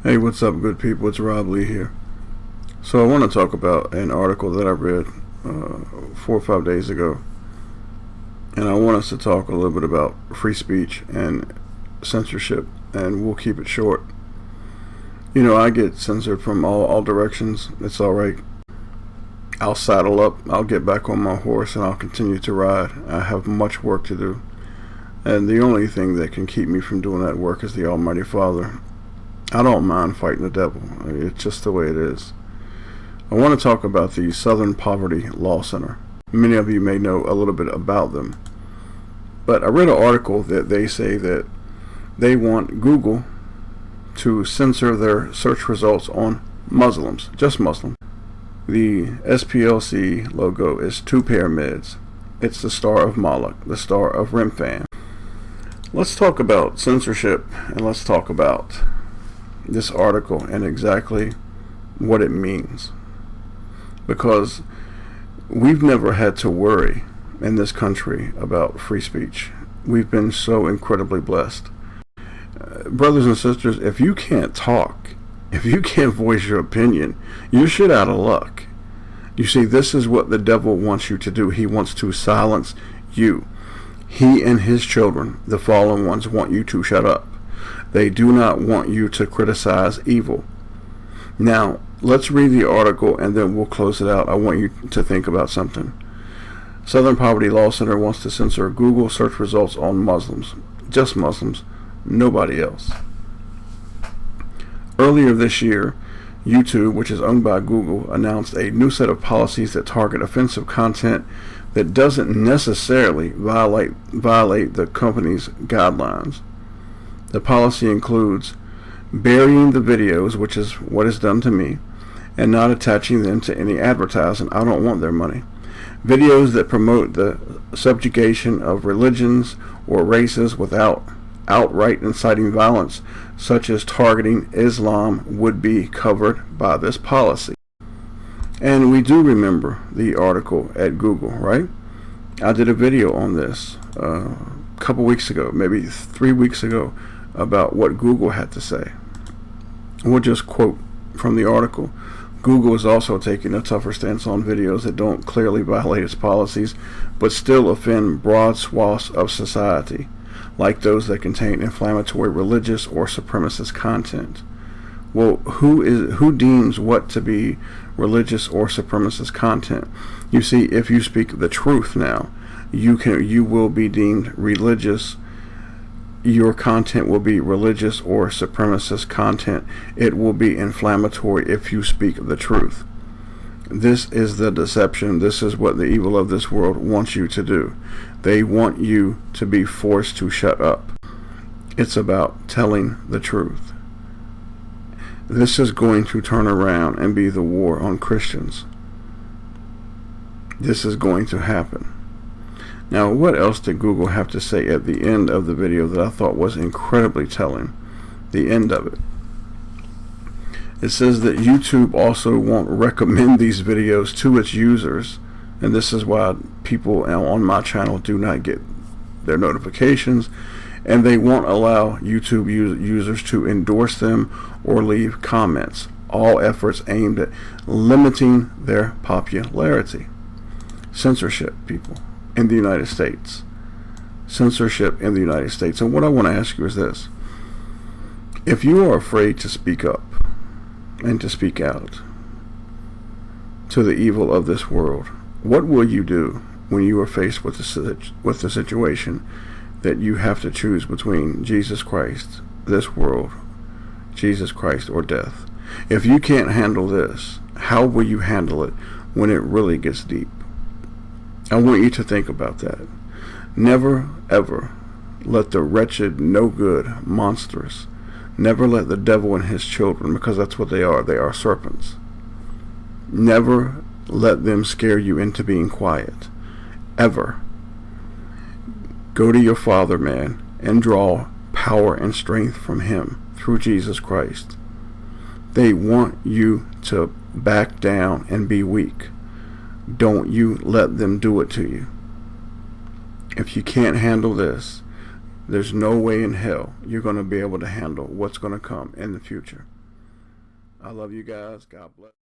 Hey, what's up, good people? It's Rob Lee here. So I want to talk about an article that I read 4 or 5 days ago, and I want us to talk a little bit about free speech and censorship, and we'll keep it short. You know, I get censored from all directions. It's all right. I'll saddle up, I'll get back on my horse, and I'll continue to ride. I have much work to do, and the only thing that can keep me from doing that work is the Almighty Father. I don't mind fighting the devil. It's just the way it is. I want to talk about the Southern Poverty Law Center. Many of you may know a little bit about them. But I read an article that they say that they want Google to censor their search results on Muslims, just Muslims. The SPLC logo is two pyramids. It's the Star of Moloch, the Star of Remphan. Let's talk about censorship, and let's talk about this article and exactly what it means, because we've never had to worry in this country about free speech. We've been so incredibly blessed. Brothers and sisters, if you can't talk, if you can't voice your opinion, you're shit out of luck. You see, this is what the devil wants you to do. He wants to silence you. He and his children, the fallen ones, want you to shut up. They do not want you to criticize evil. Now, let's read the article and then we'll close it out. I want you to think about something. Southern Poverty Law Center wants to censor Google search results on Muslims. Just Muslims, nobody else. Earlier this year, YouTube, which is owned by Google, announced a new set of policies that target offensive content that doesn't necessarily violate the company's guidelines. The policy includes burying the videos, which is what is done to me, and not attaching them to any advertising. I don't want their money. Videos that promote the subjugation of religions or races without outright inciting violence, such as targeting Islam, would be covered by this policy. And we do remember the article at Google, right? I did a video on this a couple weeks ago, maybe 3 weeks ago, about what Google had to say. We'll just quote from the article. Google is also taking a tougher stance on videos that don't clearly violate its policies, but still offend broad swaths of society, like those that contain inflammatory religious or supremacist content. Well, who deems what to be religious or supremacist content? You see, if you speak the truth now, you will be deemed religious. Your content will be religious or supremacist content. It will be inflammatory if you speak the truth. This is the deception. This is what the evil of this world wants you to do. They want you to be forced to shut up. It's about telling the truth. This is going to turn around and be the war on Christians. This is going to happen. Now, what else did Google have to say at the end of the video that I thought was incredibly telling? The end of it. It says that YouTube also won't recommend these videos to its users, and this is why people on my channel do not get their notifications, and they won't allow YouTube users to endorse them or leave comments. All efforts aimed at limiting their popularity. Censorship, people, in the United States. Censorship in the United States. And what I want to ask you is this. If you are afraid to speak up and to speak out to the evil of this world, what will you do when you are faced with the situation that you have to choose between Jesus Christ, this world, Jesus Christ, or death? If you can't handle this, how will you handle it when it really gets deep? I want you to think about that. Never, ever let the wretched, no good, monstrous, never let the devil and his children, because that's what they are serpents. Never let them scare you into being quiet. Ever. Go to your Father, man, and draw power and strength from him through Jesus Christ. They want you to back down and be weak. Don't you let them do it to you. If you can't handle this, there's no way in hell you're going to be able to handle what's going to come in the future. I love you guys. God bless.